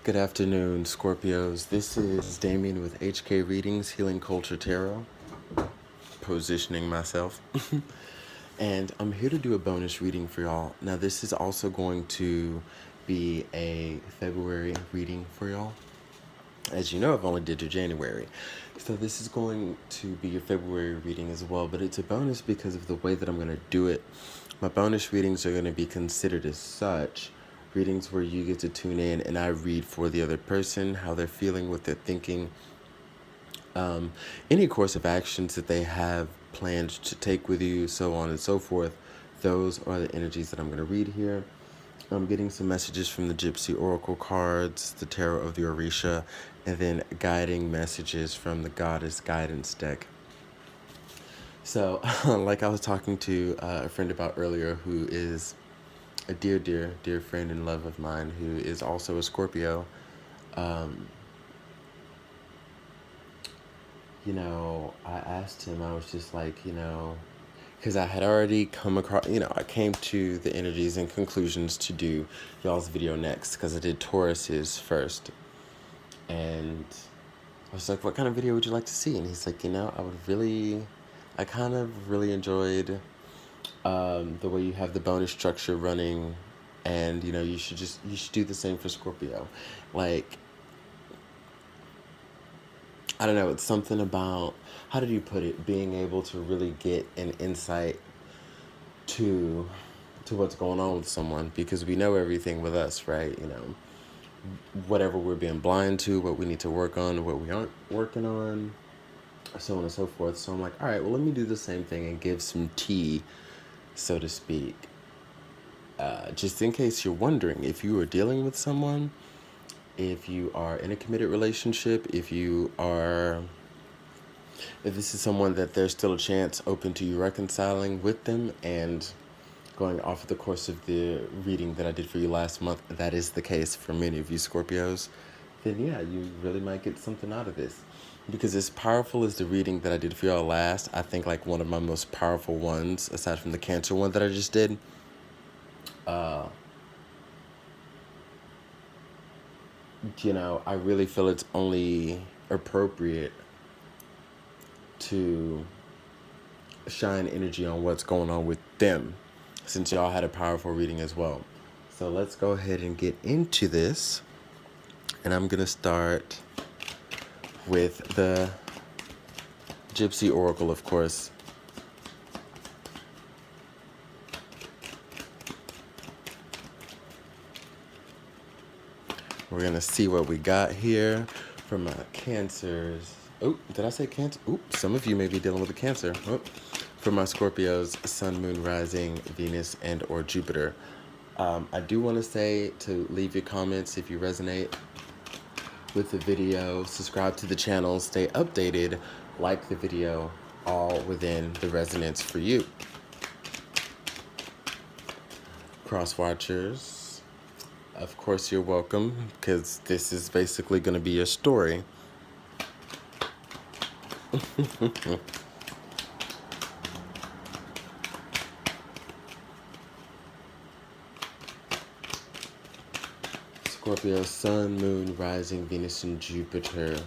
Good afternoon, Scorpios. This is Damien with HK Readings, Healing Culture Tarot, positioning myself. And I'm here to do a bonus reading for y'all. Now, this is also going to be a February reading for y'all. As you know, I've only did your January. So this is going to be your February reading as well, but it's a bonus because of the way that I'm going to do it. My bonus readings are going to be considered as such. Readings where you get to tune in and I read for the other person, how they're feeling, what they're thinking, any course of actions that they have planned to take with you, so on and so forth. Those are the energies that I'm going to read here. I'm getting some messages from the Gypsy Oracle cards, the Tarot of the Orisha, and then guiding messages from the Goddess Guidance deck. So, like I was talking to a friend about earlier, who is a dear, dear, dear friend and love of mine, who is also a Scorpio. I asked him, I was just like, because I had already come across, I came to the energies and conclusions to do y'all's video next, because I did Taurus's first. And I was like, what kind of video would you like to see? And he's like, I kind of really enjoyed the way you have the bonus structure running, and you should do the same for Scorpio. Like, I don't know, it's something about, how did you put it, being able to really get an insight to what's going on with someone, because we know everything with us, right? Whatever we're being blind to, what we need to work on, what we aren't working on, so on and so forth. So I'm like, all right, well, let me do the same thing and give some tea, so to speak. Just in case you're wondering, if you are dealing with someone, if you are in a committed relationship, if this is someone that there's still a chance open to you reconciling with them, and going off of the course of the reading that I did for you last month, that is the case for many of you Scorpios, then yeah, you really might get something out of this. Because as powerful as the reading that I did for y'all last, I think like one of my most powerful ones, aside from the Cancer one that I just did, I really feel it's only appropriate to shine energy on what's going on with them, since y'all had a powerful reading as well. So let's go ahead and get into this. And I'm going to start with the Gypsy Oracle, of course. We're going to see what we got here for my Cancers. Oh, did I say Cancer? Oop, some of you may be dealing with a Cancer. Oh, for my Scorpios, Sun, Moon, Rising, Venus, and or Jupiter. I do want to say to leave your comments if you resonate with the video, subscribe to the channel, stay updated, like the video, all within the resonance for you. Cross watchers, of course you're welcome, because this is basically going to be your story. Scorpio, Sun, Moon, Rising, Venus, and Jupiter.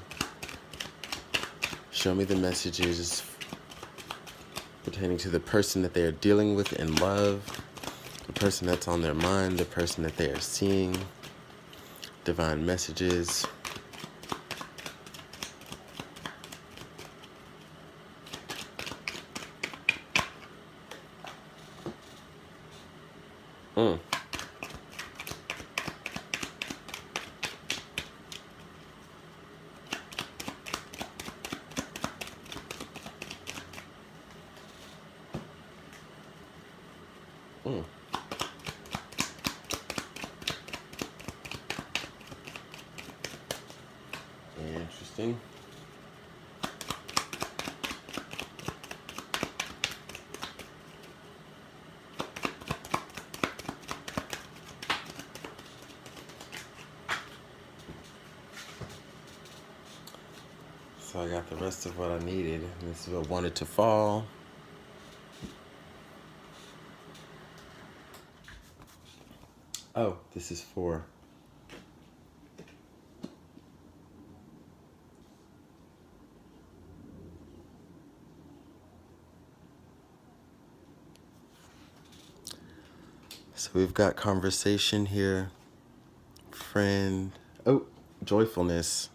Show me the messages pertaining to the person that they are dealing with in love, the person that's on their mind, the person that they are seeing. Divine messages. Interesting. So I got the rest of what I needed. This is what wanted to fall. Oh, this is for So we've got conversation here, friend, joyfulness,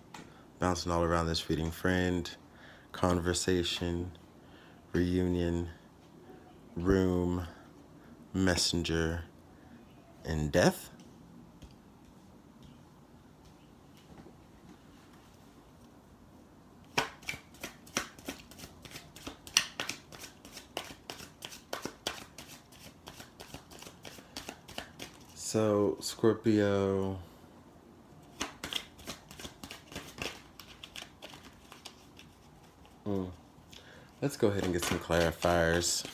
bouncing all around this reading. Friend, conversation, reunion, room, messenger, and death. So, Scorpio, let's go ahead and get some clarifiers.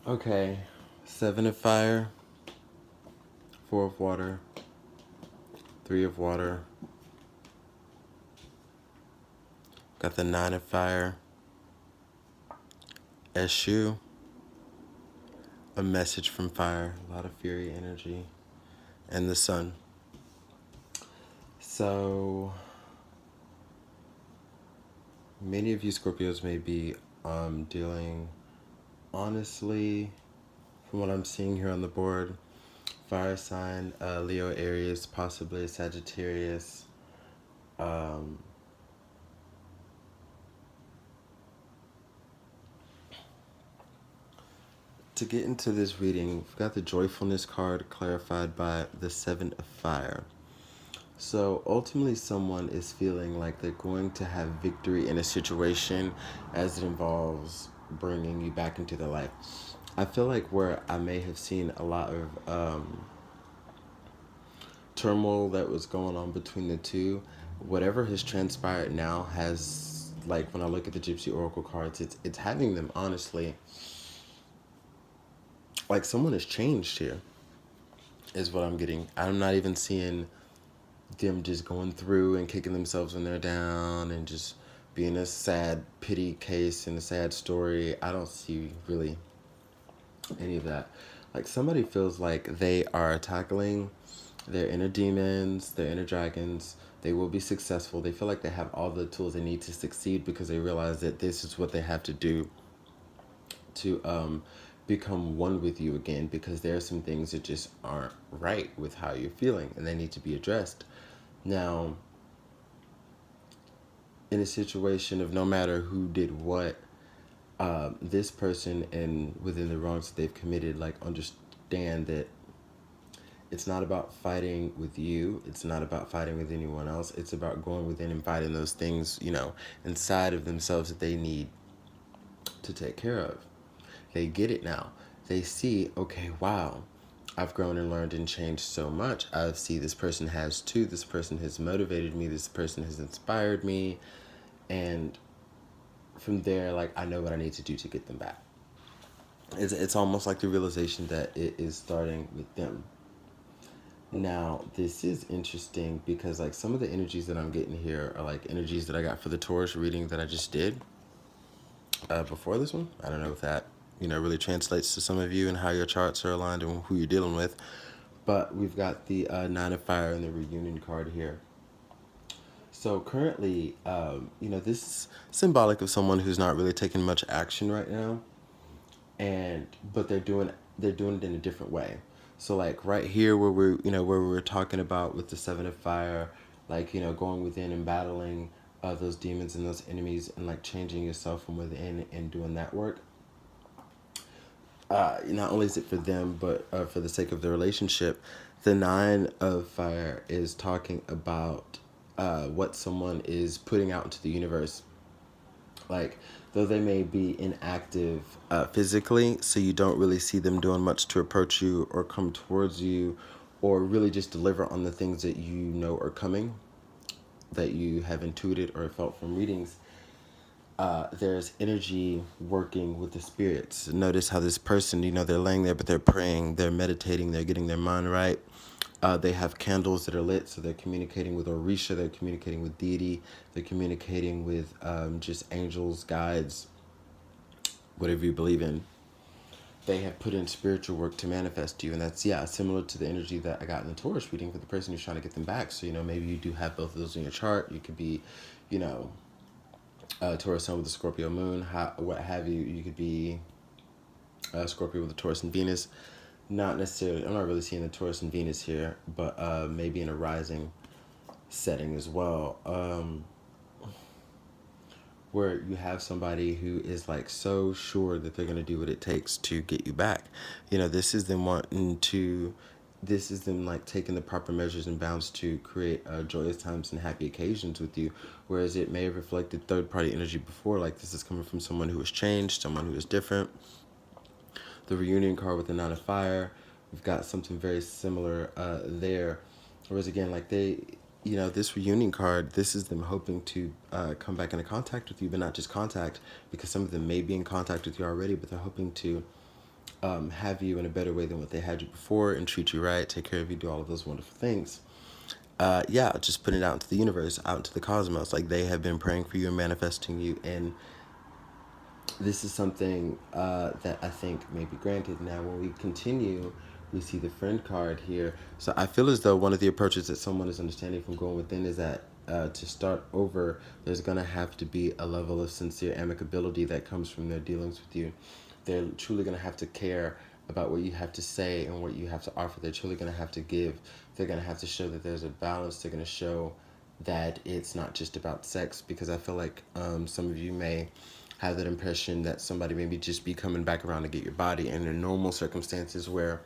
Okay, 7 of fire, 4 of water, 3 of water. Got the 9 of fire, Eshu, a message from fire, a lot of fury energy, and the sun. So, many of you Scorpios may be dealing, honestly, from what I'm seeing here on the board, fire sign, Leo, Aries, possibly Sagittarius. To get into this reading, we've got the joyfulness card clarified by the 7 of fire. So ultimately someone is feeling like they're going to have victory in a situation as it involves bringing you back into their life. I feel like where I may have seen a lot of turmoil that was going on between the two, whatever has transpired now has, like when I look at the Gypsy Oracle cards, it's having them honestly, like someone has changed here is what I'm getting. I'm not even seeing them just going through and kicking themselves when they're down and just being a sad pity case and a sad story. I don't see really any of that. Like somebody feels like they are tackling their inner demons, their inner dragons. They will be successful. They feel like they have all the tools they need to succeed because they realize that this is what they have to do to become one with you again, because there are some things that just aren't right with how you're feeling and they need to be addressed. Now, in a situation of no matter who did what, this person and within the wrongs that they've committed, like understand that it's not about fighting with you. It's not about fighting with anyone else. It's about going within and fighting those things, inside of themselves that they need to take care of. They get it now. They see, okay, wow, I've grown and learned and changed so much. I see this person has too. This person has motivated me. This person has inspired me. And from there, like, I know what I need to do to get them back. It's almost like the realization that it is starting with them. Now, this is interesting because, like, some of the energies that I'm getting here are, like, energies that I got for the Taurus reading that I just did before this one. I don't know if that, really translates to some of you and how your charts are aligned and who you're dealing with. But we've got the 9 of fire and the reunion card here. So currently, this is symbolic of someone who's not really taking much action right now, but they're doing it in a different way. So like right here where we're talking about with the 7 of fire, like, going within and battling those demons and those enemies and like changing yourself from within and doing that work. Not only is it for them, but for the sake of the relationship, the 9 of fire is talking about what someone is putting out into the universe Like, though they may be inactive physically, so you don't really see them doing much to approach you or come towards you or really just deliver on the things that you know are coming, that you have intuited or felt from readings. There's energy working with the spirits. Notice how this person, they're laying there, but they're praying, they're meditating, they're getting their mind right. They have candles that are lit, so they're communicating with Orisha, they're communicating with deity, they're communicating with just angels, guides, whatever you believe in. They have put in spiritual work to manifest you, and that's, similar to the energy that I got in the Taurus reading for the person who's trying to get them back. So, maybe you do have both of those in your chart. You could be, Taurus sun with a Scorpio moon, what have you. You could be Scorpio with a Taurus and Venus. Not necessarily, I'm not really seeing the Taurus and Venus here, but maybe in a rising setting as well. Where you have somebody who is like so sure that they're going to do what it takes to get you back. This is them this is them like taking the proper measures and bounds to create joyous times and happy occasions with you. Whereas it may have reflected third party energy before, like this is coming from someone who has changed, someone who is different. The reunion card with the Nine of Fire, we've got something very similar there. Whereas again, like this reunion card, this is them hoping to come back into contact with you, but not just contact, because some of them may be in contact with you already, but they're hoping to have you in a better way than what they had you before and treat you right, take care of you, do all of those wonderful things. Just putting it out into the universe, out into the cosmos. Like they have been praying for you and manifesting you, and this is something that I think may be granted. Now, when we continue, we see the friend card here. So I feel as though one of the approaches that someone is understanding from going within is that to start over, there's going to have to be a level of sincere amicability that comes from their dealings with you. They're truly going to have to care about what you have to say and what you have to offer. They're truly going to have to give. They're going to have to show that there's a balance. They're going to show that it's not just about sex, because I feel like some of you may have that impression that somebody maybe just be coming back around to get your body, and in normal circumstances where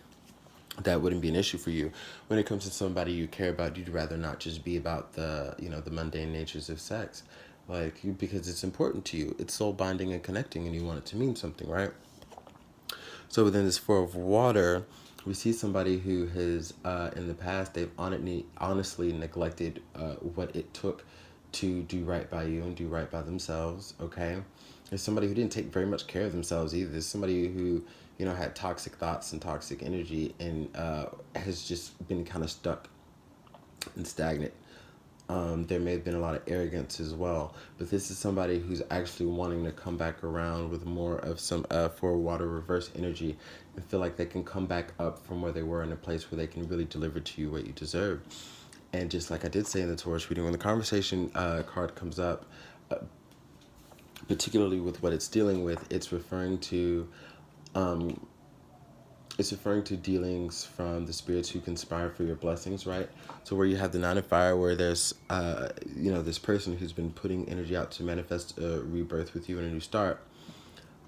that wouldn't be an issue for you. When it comes to somebody you care about, you'd rather not just be about the mundane natures of sex, because it's important to you. It's soul binding and connecting, and you want it to mean something, right? So within this Four of Water, we see somebody who has, in the past, they've honestly neglected what it took to do right by you and do right by themselves, okay? There's somebody who didn't take very much care of themselves either. There's somebody who, had toxic thoughts and toxic energy and has just been kind of stuck and stagnant. There may have been a lot of arrogance as well, but this is somebody who's actually wanting to come back around with more of some Four Water reverse energy and feel like they can come back up from where they were in a place where they can really deliver to you what you deserve. And just like I did say in the Taurus reading, when the conversation card comes up, particularly with what it's dealing with, it's referring to dealings from the spirits who conspire for your blessings, right? So where you have the Nine of Fire, where there's, this person who's been putting energy out to manifest a rebirth with you and a new start.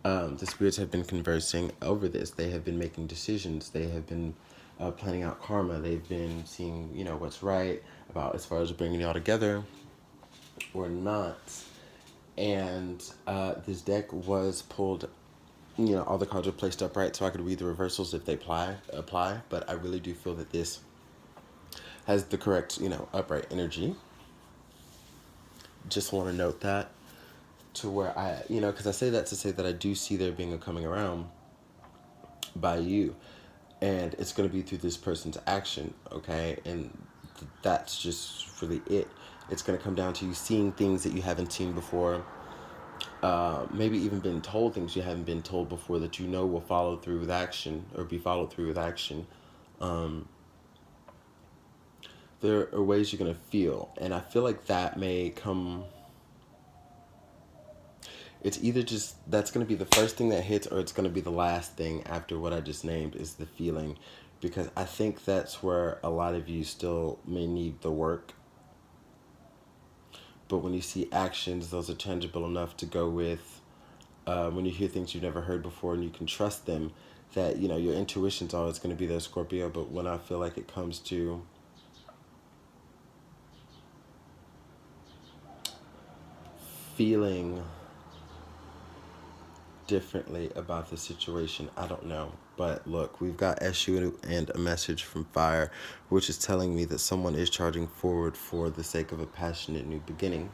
The spirits have been conversing over this. They have been making decisions. They have been planning out karma. They've been seeing, what's right about as far as bringing y'all together or not. And this deck was pulled, all the cards are placed upright so I could read the reversals if they apply. But I really do feel that this has the correct, upright energy. Just want to note that, to where I, because I say that to say that I do see there being a coming around by you. And it's going to be through this person's action, okay? And that's just really it. It's going to come down to you seeing things that you haven't seen before. Maybe even been told things you haven't been told before that will follow through with action or be followed through with action. There are ways you're going to feel. And I feel like that may come... It's either just that's going to be the first thing that hits, or it's going to be the last thing after what I just named is the feeling. Because I think that's where a lot of you still may need the work. But when you see actions, those are tangible enough to go with. When you hear things you've never heard before and you can trust them, that, your intuition's always going to be there, Scorpio. But when I feel like it comes to feeling differently about the situation. I don't know. But look, we've got issue and a message from fire, which is telling me that someone is charging forward for the sake of a passionate new beginning.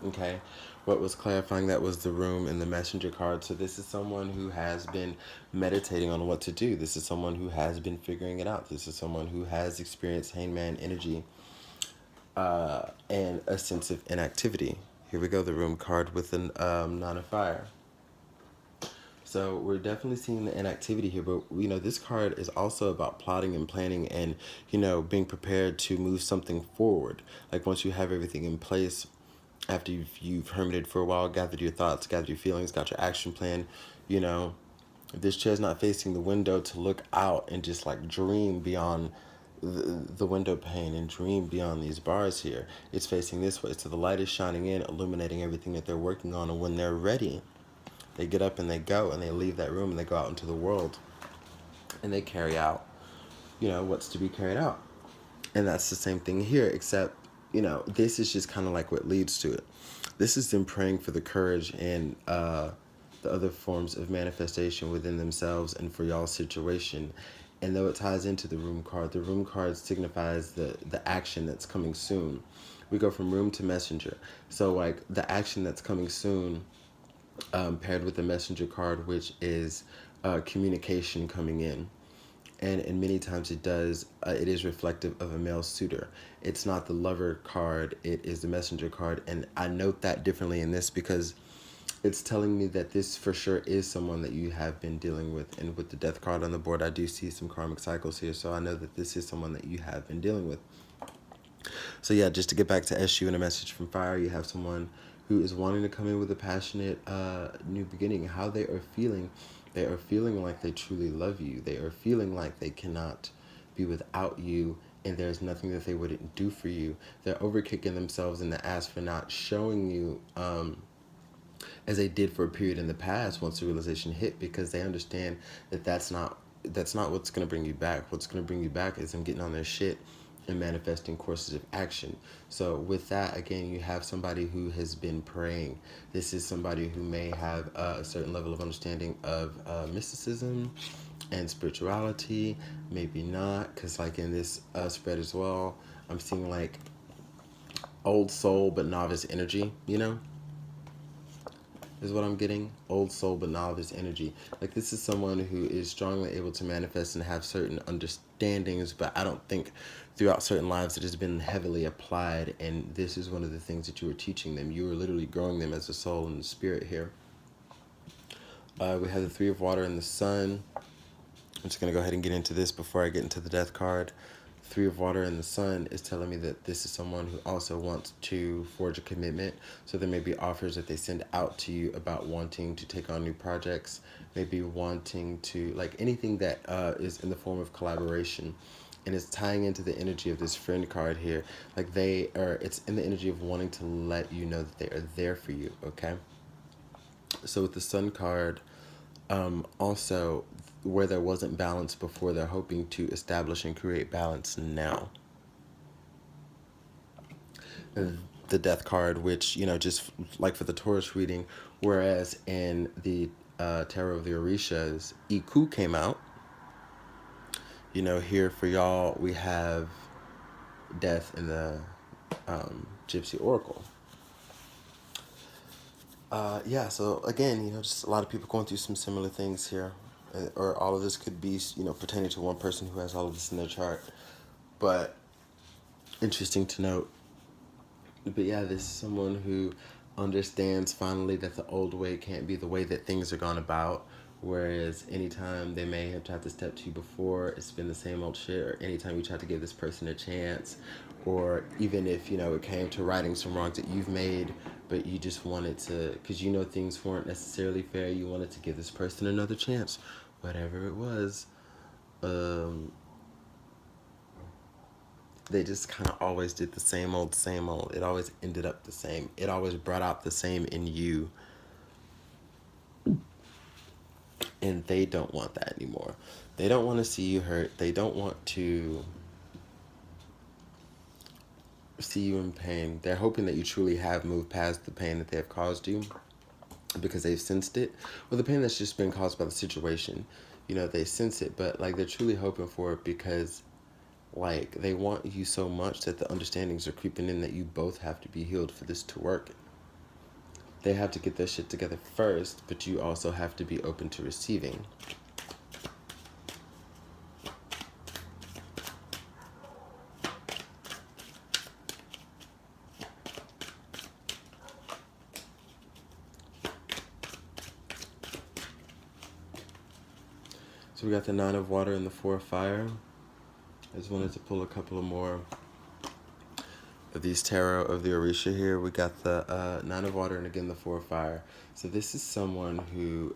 Okay, what was clarifying that was the room and the messenger card. So this is someone who has been meditating on what to do. This is someone who has been figuring it out. This is someone who has experienced hangman energy and a sense of inactivity. Here we go, the room card with an nine of fire. So we're definitely seeing the inactivity here, but this card is also about plotting and planning and being prepared to move something forward. Like once you have everything in place, after you've hermited for a while, gathered your thoughts, gathered your feelings, got your action plan, this chair's not facing the window to look out and just like dream beyond the window pane and dream beyond these bars here. It's facing this way, so the light is shining in, illuminating everything that they're working on, and when they're ready, they get up and they go and they leave that room and they go out into the world and they carry out, what's to be carried out. And that's the same thing here, except, this is just kind of like what leads to it. This is them praying for the courage and the other forms of manifestation within themselves and for y'all's situation. And though it ties into the room card signifies the action that's coming soon. We go from room to messenger. So like the action that's coming soon, paired with the messenger card, which is communication coming in. And many times it is reflective of a male suitor. It's not the lover card, it is the messenger card. And I note that differently in this because it's telling me that this for sure is someone that you have been dealing with. And with the death card on the board, I do see some karmic cycles here. So I know that this is someone that you have been dealing with. So yeah, just to get back to SU and a message from fire, you have someone who is wanting to come in with a passionate new beginning. How they are feeling like they truly love you. They are feeling like they cannot be without you, and there's nothing that they wouldn't do for you. They're overkicking themselves in the ass for not showing you as they did for a period in the past once the realization hit, because they understand that that's not what's going to bring you back. What's going to bring you back is them getting on their shit and manifesting courses of action. So with that, again, you have somebody who has been praying. This is somebody who may have a certain level of understanding of mysticism and spirituality, maybe not, because like in this spread as well, I'm seeing like old soul but novice energy, is what I'm getting. Old soul but novice energy. Like this is someone who is strongly able to manifest and have certain understandings, but I don't think throughout certain lives it has been heavily applied, and this is one of the things that you were teaching them. You were literally growing them as a soul and the spirit here. We have the Three of Water and the Sun. I'm just going to go ahead and get into this before I get into the Death card. Three of Water and the Sun is telling me that this is someone who also wants to forge a commitment. So there may be offers that they send out to you about wanting to take on new projects, maybe wanting to, like anything that is in the form of collaboration. And it's tying into the energy of this friend card here. Like it's in the energy of wanting to let you know that they are there for you, okay? So with the Sun card, also, where there wasn't balance before, they're hoping to establish and create balance now. The Death card, which, just like for the Taurus reading, whereas in the Tarot of the Orishas, Iku came out. Here for y'all, we have Death in the Gypsy Oracle. So again, just a lot of people going through some similar things here. Or all of this could be, pertaining to one person who has all of this in their chart. But interesting to note. But yeah, this is someone who understands finally that the old way can't be the way that things are gone about. Whereas anytime they may have tried to step to you before, it's been the same old shit. Or anytime you tried to give this person a chance, or even if, it came to righting some wrongs that you've made, but you just wanted to, because things weren't necessarily fair, you wanted to give this person another chance, whatever it was. They just kind of always did the same old. It always ended up the same. It always brought out the same in you. And they don't want that anymore. They don't want to see you hurt. They don't want to see you in pain. They're hoping that you truly have moved past the pain that they have caused you. because they've sensed it, or the pain that's just been caused by the situation. You know, they sense it, but like they're truly hoping for it because like they want you so much that the understandings are creeping in that you both have to be healed for this to work. They have to get their shit together first, but you also have to be open to receiving. So we got the 9 of water and the 4 of fire. I just wanted to pull a couple of more of these tarot of the Orisha here. We got the 9 of water and again the 4 of fire. So this is someone who,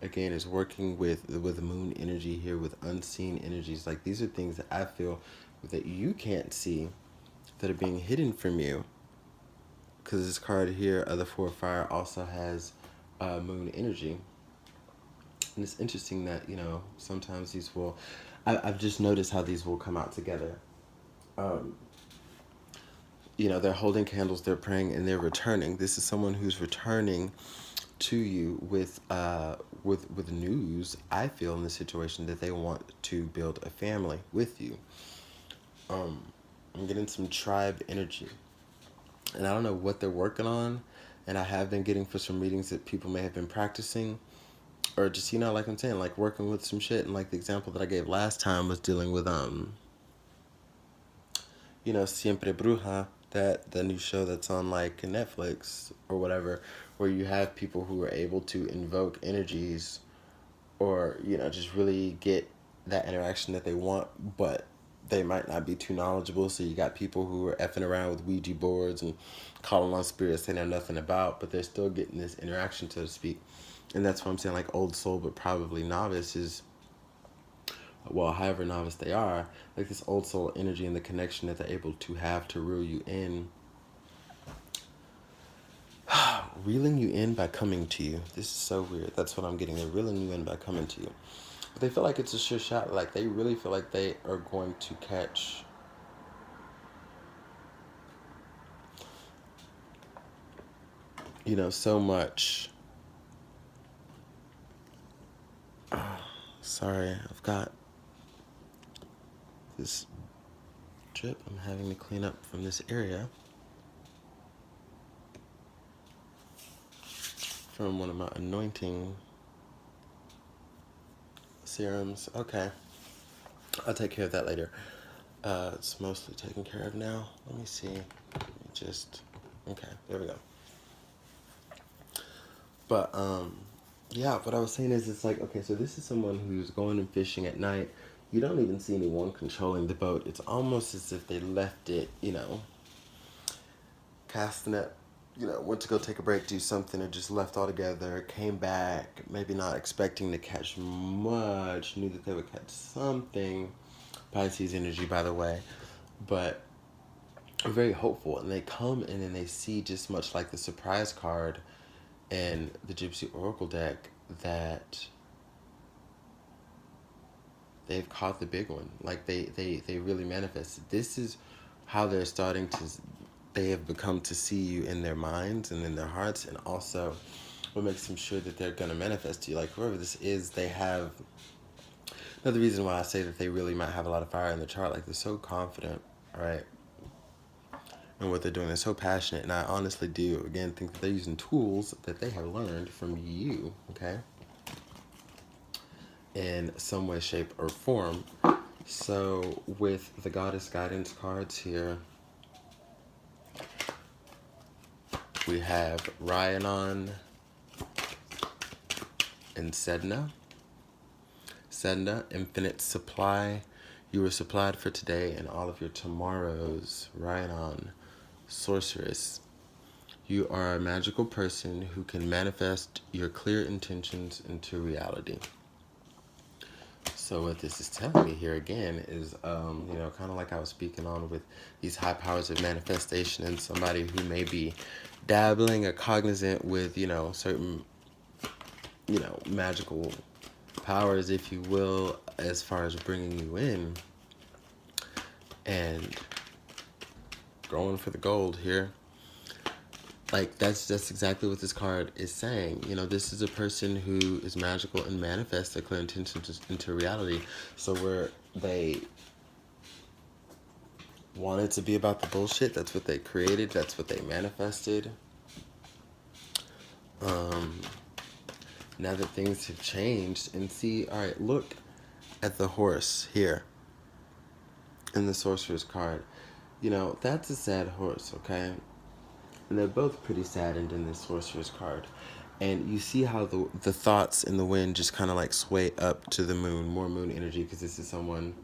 again, is working with moon energy here, with unseen energies. Like these are things that I feel that you can't see that are being hidden from you. Because this card here, the 4 of fire, also has moon energy. And it's interesting that, you know, sometimes these will, I've just noticed how these will come out together. You know, they're holding candles, they're praying, and they're returning. This is someone who's returning to you with news, I feel, in this situation, that they want to build a family with you. I'm getting some tribe energy. And I don't know what they're working on. And I have been getting for some readings that people may have been practicing. Or just, you know, like I'm saying, like working with some shit. And like the example that I gave last time was dealing with, you know, Siempre Bruja, that the new show that's on like Netflix or whatever, where you have people who are able to invoke energies or, you know, just really get that interaction that they want, but they might not be too knowledgeable. So you got people who are effing around with Ouija boards and calling on spirits they know nothing about, but they're still getting this interaction, so to speak. And that's why I'm saying like old soul, but probably novice is, well, however novice they are, like this old soul energy and the connection that they're able to have to reel you in. Reeling you in by coming to you. This is so weird. That's what I'm getting. They're reeling you in by coming to you. But they feel like it's a sure shot. Like they really feel like they are going to catch, you know, so much. Sorry, I've got this drip I'm having to clean up from this area from one of my anointing serums. Okay, I'll take care of that later. It's mostly taken care of now. Let me see. Okay, there we go. But yeah, what I was saying is, it's like, okay, so this is someone who's going and fishing at night. You don't even see anyone controlling the boat. It's almost as if they left it, you know, cast the net, you know, went to go take a break, do something, or just left altogether, came back, maybe not expecting to catch much, knew that they would catch something. Pisces energy, by the way, but are very hopeful, and they come in and they see, just much like the surprise card and the Gypsy Oracle deck, that they've caught the big one. Like they really manifested. This is how they're starting to, they have become to see you in their minds and in their hearts, and also what makes them sure that they're going to manifest you. Like whoever this is, they have, another reason why I say that they really might have a lot of fire in the chart, like they're so confident, right? And what they're doing, they're so passionate, and I honestly do, again, think that they're using tools that they have learned from you, okay? In some way, shape, or form. So with the Goddess Guidance cards here, we have Rhiannon and Sedna. Sedna, infinite supply. You are supplied for today and all of your tomorrows. Rhiannon, sorceress. You are a magical person who can manifest your clear intentions into reality. So what this is telling me here again is, you know, kind of like I was speaking on with these high powers of manifestation, and somebody who may be dabbling or cognizant with, you know, certain, you know, magical powers, if you will, as far as bringing you in and going for the gold here. Like, that's exactly what this card is saying. You know, this is a person who is magical and manifests their clear intentions into reality. So where they wanted to be about the bullshit, that's what they created, that's what they manifested. Now that things have changed, and see, all right, look at the horse here in the Sorcerer's card. You know, that's a sad horse, okay? And they're both pretty saddened in this Sorcerer's card. And you see how the thoughts in the wind just kind of like sway up to the moon, more moon energy, because this is someone,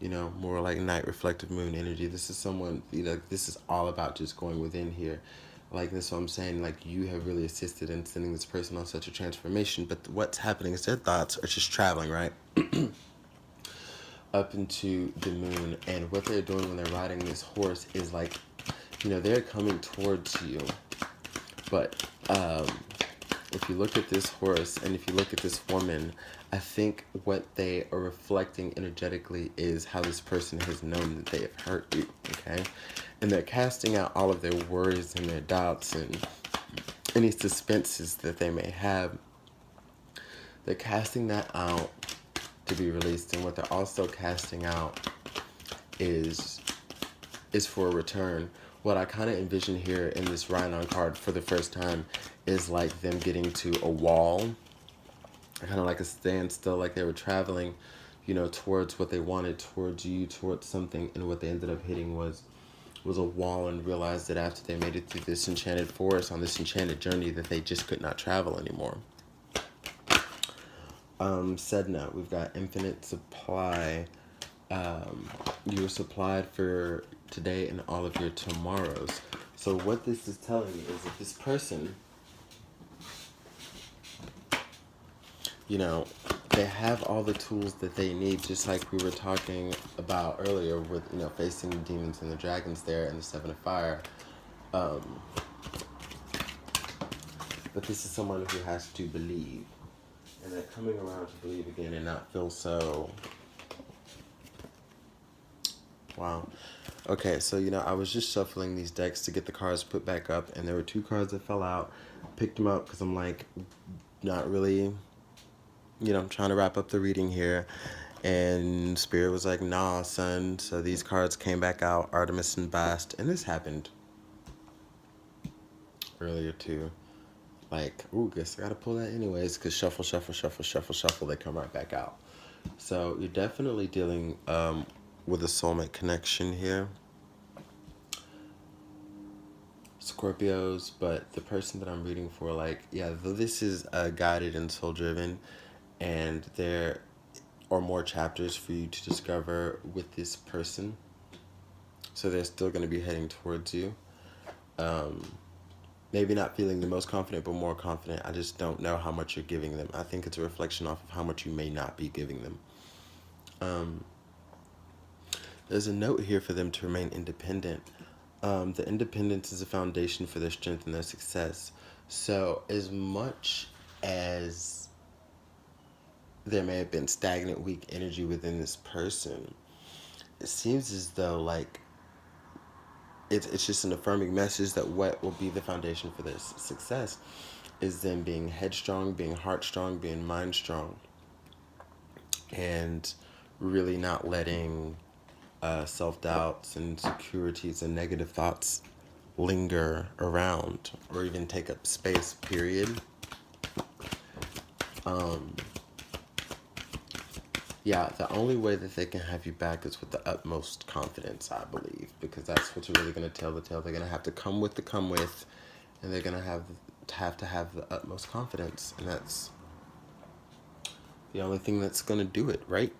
you know, more like night reflective moon energy. This is someone, you know, this is all about just going within here. Like, that's what I'm saying. Like, you have really assisted in sending this person on such a transformation. But what's happening is their thoughts are just traveling, right? Up into the moon. And what they're doing when they're riding this horse is like, you know, they're coming towards you. But if you look at this horse and if you look at this woman, I think what they are reflecting energetically is how this person has known that they have hurt you, okay? And they're casting out all of their worries and their doubts and any suspenses that they may have. They're casting that out to be released. And what they're also casting out is for a return. What I kind of envision here in this Rhino card for the first time is like them getting to a wall, kind of like a standstill, like they were traveling, you know, towards what they wanted, towards you, towards something, and what they ended up hitting was a wall, and realized that after they made it through this enchanted forest on this enchanted journey that they just could not travel anymore. Sedna, we've got infinite supply. You were supplied for today and all of your tomorrows. So what this is telling me is that this person, you know, they have all the tools that they need, just like we were talking about earlier with, you know, facing the demons and the dragons there and the Seven of Fire. But this is someone who has to believe. And they're coming around to believe again and not feel so... Wow. Okay, so, you know, I was just shuffling these decks to get the cards put back up, and there were 2 cards that fell out. Picked them up because I'm, like, not really, you know, I'm trying to wrap up the reading here. And Spirit was like, nah, son. So these cards came back out, Artemis and Bast. And this happened earlier, too. Like, ooh, guess I gotta pull that anyways, because shuffle, shuffle, shuffle, shuffle, shuffle, they come right back out. So you're definitely dealing with a soulmate connection here, Scorpios. But the person that I'm reading for, like, yeah, though this is guided and soul driven, and there are more chapters for you to discover with this person, so they're still going to be heading towards you. Maybe not feeling the most confident, but more confident. I just don't know how much you're giving them. I think it's a reflection off of how much you may not be giving them. There's a note here for them to remain independent. The independence is a foundation for their strength and their success. So as much as there may have been stagnant, weak energy within this person, it seems as though, like, it's just an affirming message that what will be the foundation for their success is them being headstrong, being heart strong, being mind strong, and really not letting self-doubts and insecurities and negative thoughts linger around or even take up space, period. Yeah, the only way that they can have you back is with the utmost confidence, I believe, because that's what's really going to tell the tale. They're going to have to come with, and they're going to have the utmost confidence, and that's the only thing that's going to do it, right?